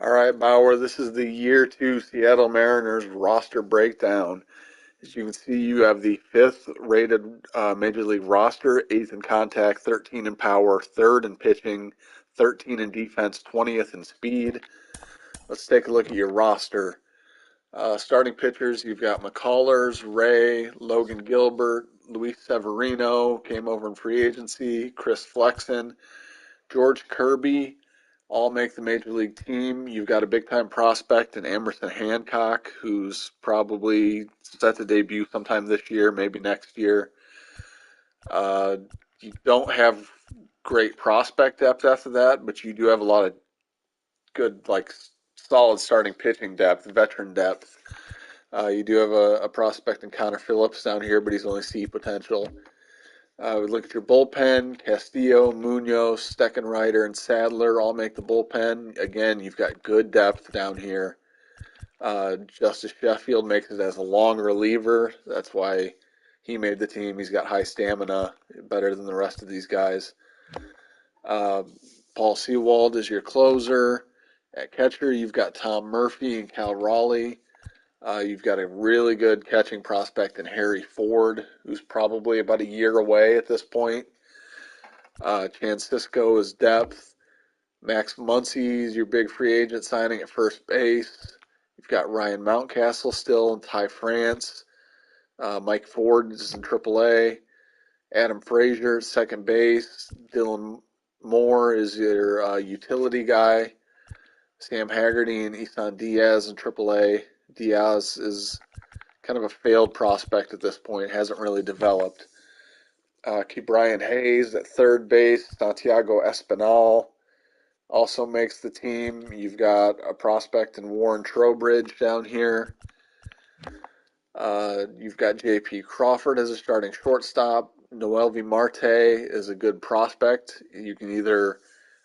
All right, Bauer, this is the year two Seattle Mariners roster breakdown. As you can see, you have the fifth rated Major League roster, eighth in contact, 13 in power, third in pitching, 13 in defense, 20th in speed. Let's take a look at your roster. Starting pitchers, you've got McCullers, Ray, Logan Gilbert, Luis Severino, came over in free agency, Chris Flexen, George Kirby, all make the major league team. You've got a big time prospect in Emerson Hancock, who's probably set to debut sometime this year, maybe next year. Uh, you don't have great prospect depth after that, but you do have a lot of good, like solid starting pitching depth, veteran depth. You do have a prospect in Connor Phillips down here, but he's only C potential. We look at your bullpen. Castillo, Munoz, Steckenrider, and Sadler all make the bullpen. Again, you've got good depth down here. Justice Sheffield makes it as a long reliever. That's why he made the team. He's got high stamina, better than the rest of these guys. Paul Sewald is your closer. At catcher, you've got Tom Murphy and Cal Raleigh. You've got a really good catching prospect in Harry Ford, who's probably about a year away at this point. Chan Cisco is depth. Max Muncy is your big free agent signing at first base. You've got Ryan Mountcastle still and Ty France. Mike Ford is in AAA. Adam Frazier, second base. Dylan Moore is your utility guy. Sam Haggerty and Isan Diaz in AAA. Diaz is kind of a failed prospect at this point, hasn't really developed. Brian Hayes at third base. Santiago Espinal also makes the team. You've got a prospect in Warren Trowbridge down here. You've got J.P. Crawford as a starting shortstop. Noelvi Marte is a good prospect. You can either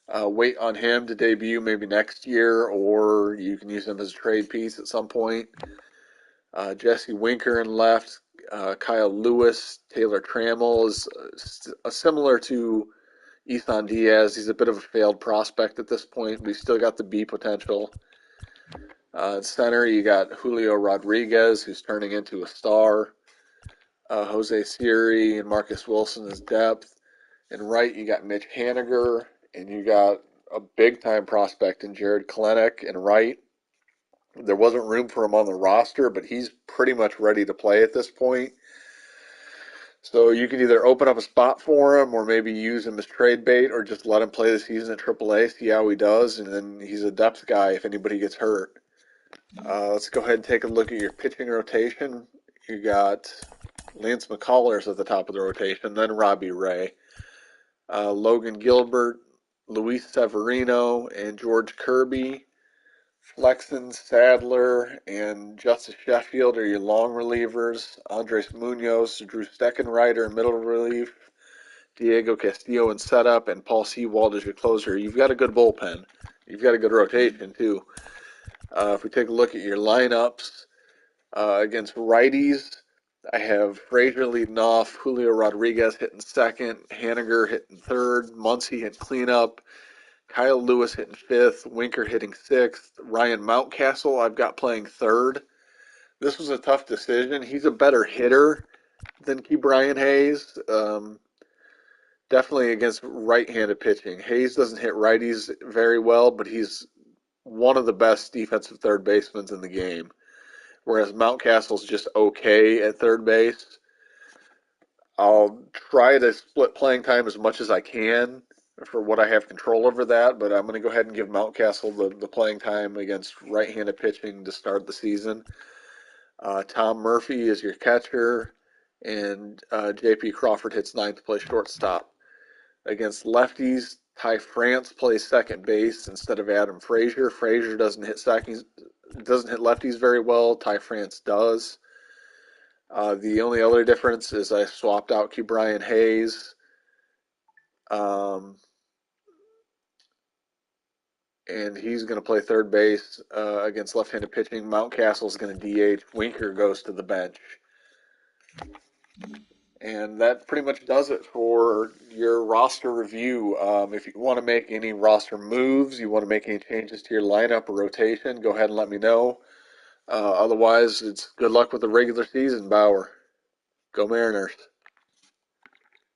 wait on him to debut maybe next year, or you can use him as a trade piece at some point. Jesse Winker in left. Kyle Lewis, Taylor Trammell is similar to Ethan Diaz. He's a bit of a failed prospect at this point, but he's still got the B potential. Center, you got Julio Rodriguez, who's turning into a star. Jose Siri and Marcus Wilson as depth. And right, you got Mitch Haniger, and you got a big-time prospect in Jared Kelenic in right. There wasn't room for him on the roster, but he's pretty much ready to play at this point. So you can either open up a spot for him or maybe use him as trade bait or just let him play the season at AAA, see how he does, and then he's a depth guy if anybody gets hurt. Let's go ahead and take a look at your pitching rotation. You got Lance McCullers at the top of the rotation, then Robbie Ray. Logan Gilbert, Luis Severino, and George Kirby. Flexen, Sadler, and Justice Sheffield are your long relievers. Andres Munoz, Drew Steckenrider, middle relief. Diego Castillo in setup, and Paul Sewald is your closer. You've got a good bullpen. You've got a good rotation, too. If we take a look at your lineups, against righties, I have Frazier leading off, Julio Rodriguez hitting second, Haniger hitting third, Muncy hitting cleanup, Kyle Lewis hitting fifth, Winker hitting sixth, Ryan Mountcastle I've got playing third. This was a tough decision. He's a better hitter than Brian Hayes. Definitely against right-handed pitching. Hayes doesn't hit righties very well, but he's one of the best defensive third basemen in the game. Whereas Mountcastle's just okay at third base. I'll try to split playing time as much as I can for what I have control over that, but I'm going to go ahead and give Mountcastle the playing time against right-handed pitching to start the season. Tom Murphy is your catcher, and J.P. Crawford hits ninth to play shortstop. Against lefties, Ty France plays second base instead of Adam Frazier. Frazier doesn't hit lefties very well. Ty France does. The only other difference is I swapped out Brian Hayes. And he's going to play third base against left-handed pitching. Mountcastle's going to DH. Winker goes to the bench. And that pretty much does it for your roster review. If you want to make any roster moves, you want to make any changes to your lineup or rotation, go ahead and let me know. Otherwise, it's good luck with the regular season, Bauer. Go Mariners.